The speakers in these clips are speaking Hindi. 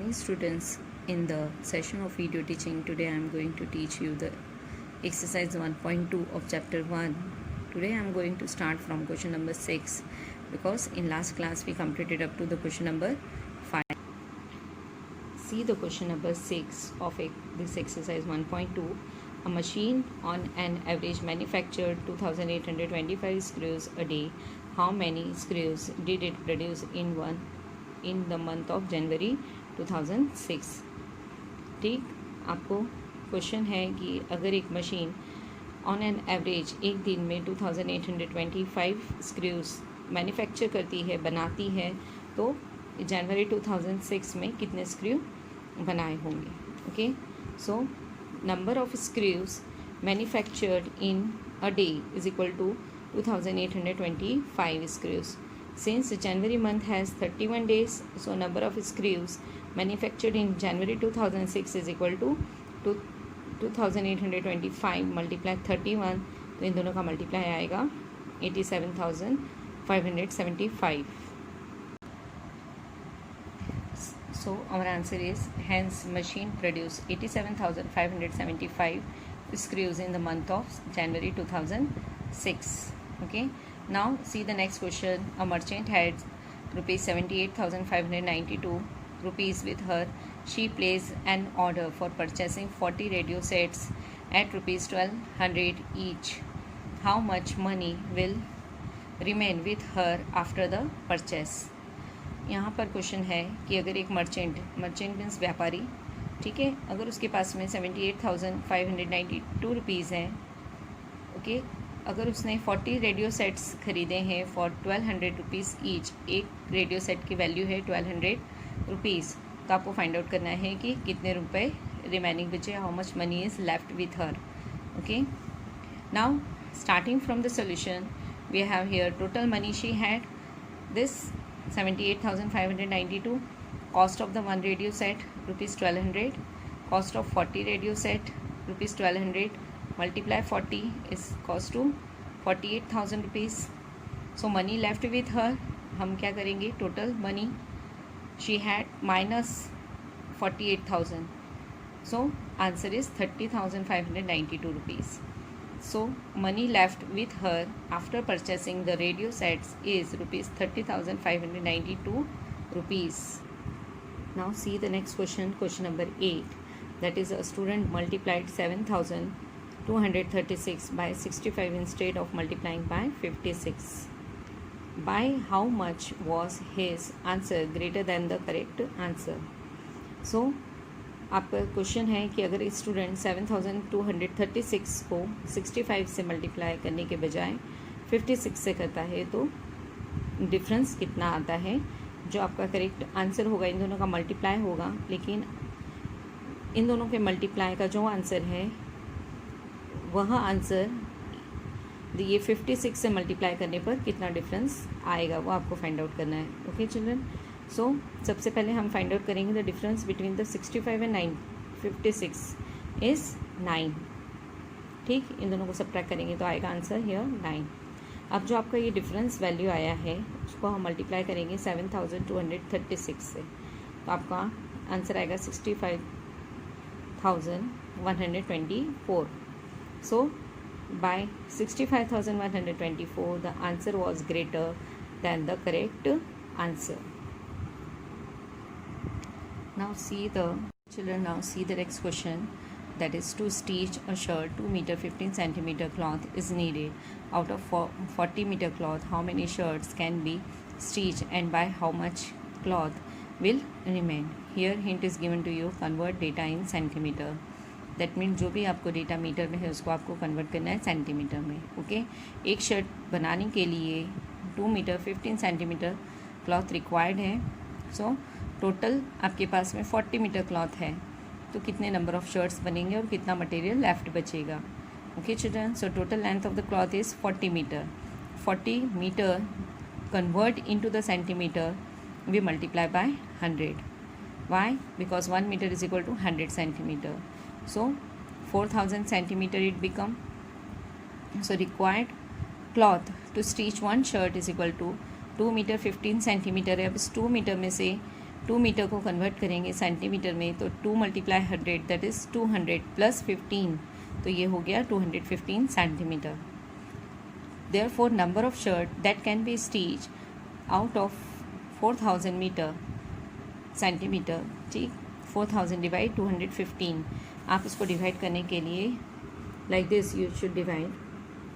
Hi students, in the session of video teaching today I am going to teach you the exercise 1.2 of chapter 1. Today I am going to start from question number 6 because in last class we completed up to the question number 5. See the question number 6 of this exercise 1.2. A machine on an average manufactured 2825 screws a day. How many screws did it produce in the month of January 2006? ठीक, आपको क्वेश्चन है कि अगर एक मशीन ऑन एन एवरेज एक दिन में 2825 स्क्रूज मैन्युफैक्चर करती है, बनाती है, तो जनवरी 2006 में कितने स्क्रू बनाए होंगे. Okay, so number of screws manufactured in a day is equal to 2825 screws. Since January month has 31 days, so number of screws manufactured in January 2006 is equal to 2825 multiply 31. तो इन दोनों का मल्टीप्लाई आएगा 87,575. So our answer is hence machine produced 87,575 screws in the month of January 2006. Okay, now see the next question. A merchant had rupees 78,592 rupees with her. She placed an order for purchasing 40 radio sets at rupees 1200 each. How much money will remain with her after the purchase? यहाँ पर क्वेश्चन है कि अगर एक मर्चेंट मीन्स व्यापारी, ठीक है, अगर उसके पास में 78,592 रुपीज़ हैं, ओके, अगर उसने 40 रेडियो सेट्स ख़रीदे हैं फॉर 1200 रुपीज़ ईच, एक रेडियो सेट की वैल्यू है 1200 रुपीज़, तो आपको फाइंड आउट करना है कि कितने रुपए रिमेनिंग बचे, how much money is left with her. Okay, now starting from the solution we have here total money she had this 78,592, cost of the one radio set rupees 1200, cost of 40 radio set rupees 1200, multiply 40 is cost to 48,000 rupees. So money left with her, हम क्या करेंगे, total money she had minus 48,000, so answer is 30,592 rupees. So money left with her after purchasing the radio sets is rupees 30,592 rupees. Now see the next question, question number 8. That is, a student multiplied 7,236 by 65 instead of multiplying by 56. By how much was his answer greater than the correct answer? So आपका क्वेश्चन है कि अगर स्टूडेंट 7,236 को 65 से मल्टीप्लाई करने के बजाय 56 से करता है तो डिफरेंस कितना आता है. जो आपका करेक्ट आंसर होगा, इन दोनों का मल्टीप्लाई होगा, लेकिन इन दोनों के मल्टीप्लाई का जो आंसर है वह आंसर ये 56 से मल्टीप्लाई करने पर कितना डिफरेंस आएगा वो आपको फाइंड आउट करना है. ओके चिल्ड्रन, सो सबसे पहले हम फाइंड आउट करेंगे the difference between the 65 and 56 is 9. ठीक, इन दोनों को सब्ट्रैक्ट करेंगे तो आएगा आंसर हियर 9. अब जो आपका ये डिफरेंस वैल्यू आया है उसको हम मल्टीप्लाई करेंगे 7,236 से, तो आपका आंसर आएगा 65,124. So by 65,124 the answer was greater than the correct answer. Now see the children, now see the next question, that is to stitch a shirt 2 meter 15 centimeter cloth is needed. Out of 40 meter cloth, how many shirts can be stitched and by how much cloth will remain? Here hint is given to you, convert data in centimeter. That means जो भी आपको डेटा मीटर में है उसको आपको कन्वर्ट करना है सेंटीमीटर में. ओके, एक शर्ट बनाने के लिए 2 मीटर 15 सेंटीमीटर क्लॉथ रिक्वायर्ड है. सो टोटल आपके पास में 40 मीटर क्लॉथ है, तो कितने नंबर ऑफ शर्ट्स बनेंगे और कितना मटेरियल लेफ्ट बचेगा. Okay children, so total length of the cloth is 40 metre. 40 metre convert into the centimetre we multiply by 100. Why? Because 1 metre is equal to 100 centimetre. So 4,000 centimetre it become. So required cloth to stitch 1 shirt is equal to 2 metre 15 centimetre है. अब इस 2 मीटर में से 2 मीटर को कन्वर्ट करेंगे सेंटीमीटर में, तो 2 मल्टीप्लाई 100 दैट इज़ 200 प्लस 15, तो ये हो गया 215 centimetre. Therefore, number of shirt that can be stitched out of 4000 metre centimetre, ठीक, 4000 डिवाइड 215. आप इसको डिवाइड करने के लिए like this you should divide.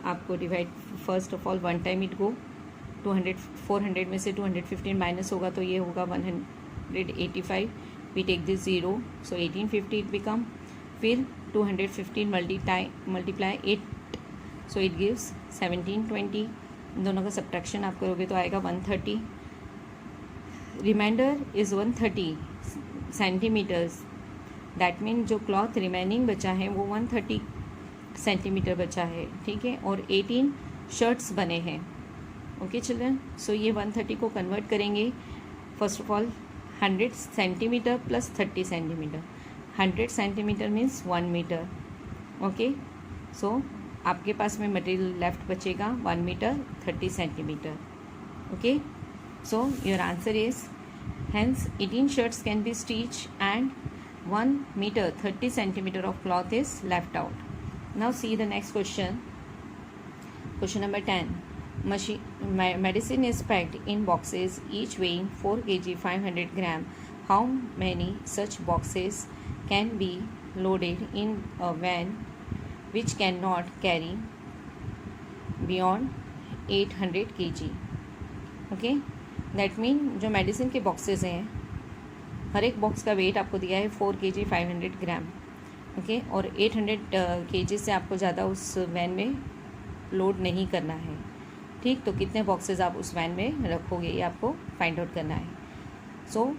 आपको divide first of all one time it go 200 400 में से 215 माइनस होगा तो ये होगा 185. We take this 0, so 1850 it become. फिर 215 मल्टीप्लाई 8, सो इट गिव्स 1720. इन दोनों का सब्ट्रैक्शन आप करोगे तो आएगा 130. Reminder is 130 centimetres. That mean जो क्लॉथ रिमेनिंग बचा है वो 130 सेंटीमीटर बचा है, ठीक है. और 18 शर्ट्स बने हैं. ओके चिल्ड्रन, सो ये 130 को कन्वर्ट करेंगे. First of all 100 centimetre plus 30 centimetre. 100 centimetre means 1 metre. Okay, so आपके पास में मटेरियल लेफ्ट बचेगा 1 metre 30 centimetre. Okay, so your answer is hence 18 shirts can be stitched and 1 meter 30 centimeter of cloth is left out. Now see the next question. Question number 10. Medicine is packed in boxes each weighing 4 kg 500 gram. How many such boxes can be loaded in a van which cannot carry beyond 800 kg? Okay, that mean जो मेडिसिन के बॉक्सेस हैं हर एक बॉक्स का वेट आपको दिया है 4 kg 500 ग्राम. ओके, और 800 kg से आपको ज़्यादा उस वैन में लोड नहीं करना है, ठीक. तो कितने बॉक्सेस आप उस वैन में रखोगे ये आपको फाइंड आउट करना है. So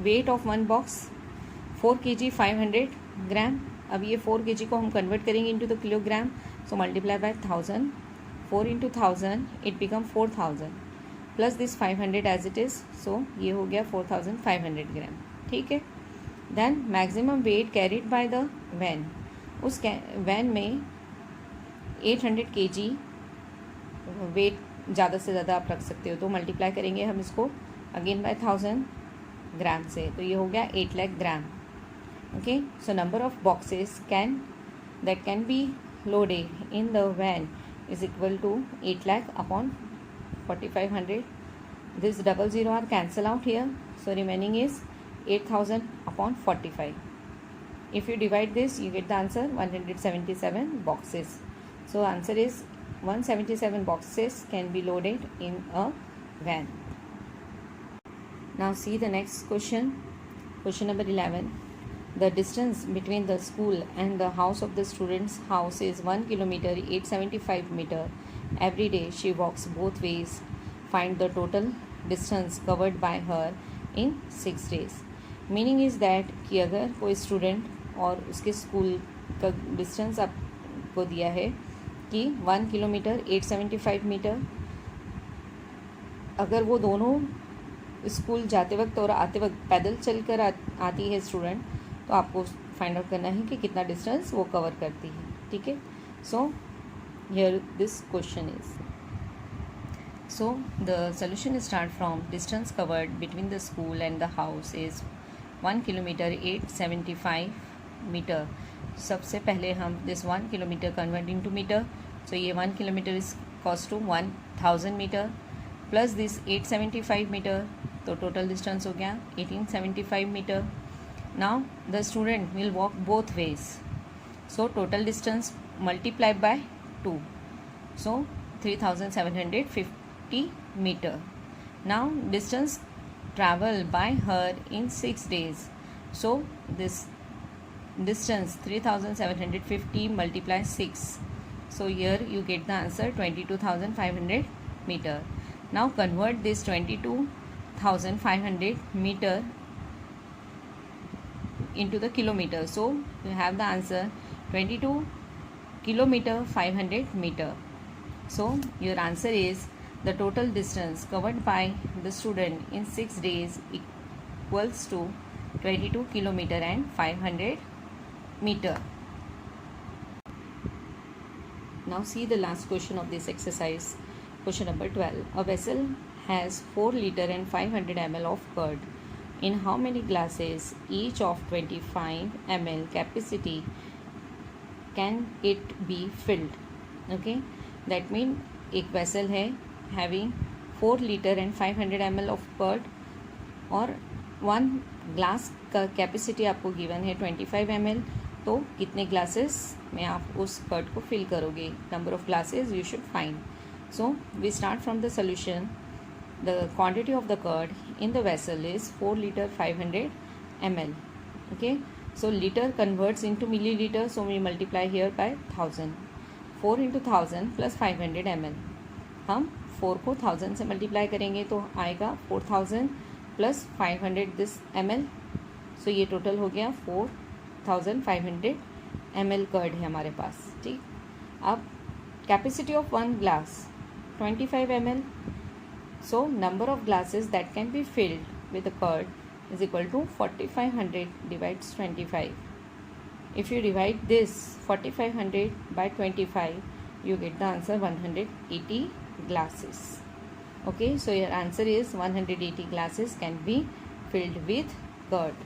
weight of one box 4 kg 500 gram. अब ये 4 kg को हम कन्वर्ट करेंगे into the kilogram, so multiply by 1000. 4 into 1000 it become 4000 plus this 500 as it is, so ये हो गया 4500 ग्राम, ठीक है. Then maximum weight carried by the van. उस वैन में 800 kg वेट ज़्यादा से ज़्यादा आप रख सकते हो, तो मल्टीप्लाई करेंगे हम इसको अगेन बाय 1000 ग्राम से, तो ये हो गया 8 lakh gram. Okay, so number of boxes that can be loaded in the van is equal to 8 lakh upon 4500. This 00 are cancel out here, so remaining is 8000 upon 45. If you divide this you get the answer 177 boxes. So answer is 177 boxes can be loaded in a van. Now see the next question. Question number 11. The distance between the school and the house of the student's house is 1 kilometer 875 meter. Every day she walks both ways. Find the total distance covered by her in 6 days. Meaning is that कि अगर कोई स्टूडेंट और उसके स्कूल का डिस्टेंस आपको दिया है कि 1 किलोमीटर 875 मीटर, अगर वो दोनों स्कूल जाते वक्त और आते वक्त पैदल चल कर आती है स्टूडेंट, तो आपको फाइंड आउट करना है कि कितना डिस्टेंस वो कवर करती है, ठीक है. सो here this question is, so the solution start from distance covered between the school and the house is 1 kilometer 875 meter. सबसे पहले हम this 1 kilometer convert into meter, so ये 1 kilometer is cost to 1000 meter plus this 875 meter, तो total distance हो गया 1875 meter. Now the student will walk both ways, so total distance multiplied by 2, so 3750 meter. Now distance traveled by her in 6 days, so this distance 3750 multiply 6, so here you get the answer 22500 meter. Now convert this 22500 meter into the kilometer, so you have the answer 22 kilometer 500 meter. So your answer is the total distance covered by the student in 6 days equals to 22 kilometer and 500 meter. Now see the last question of this exercise. Question number 12. A vessel has 4 liter and 500 ml of curd in how many glasses each of 25 ml capacity can it be filled. Okay, that mean एक vessel है having 4 liter and 500 ml of curd और 1 ग्लास का कैपेसिटी आपको गिवन है 25 ml, तो कितने ग्लासेस में आप उस कर्ड को फिल करोगे, number of glasses you should find. So we start from the solution. The quantity of the curd in the vessel is 4 liter 500 ml. okay, so liter converts into milliliter, so we multiply here by 1000. 4 into 1000 plus 500 ml. हम 4 को 1000 से मल्टीप्लाई करेंगे तो आएगा 4000 प्लस 500 दिस ml. सो ये टोटल हो गया 4500 ml कर्ड है हमारे पास. ठीक, अब capacity of 1 glass 25 ml. So number of glasses that can be filled with the curd is equal to 4500 divides 25. If you divide this 4500 by 25, you get the answer 180 glasses. Okay, so your answer is 180 glasses can be filled with curd.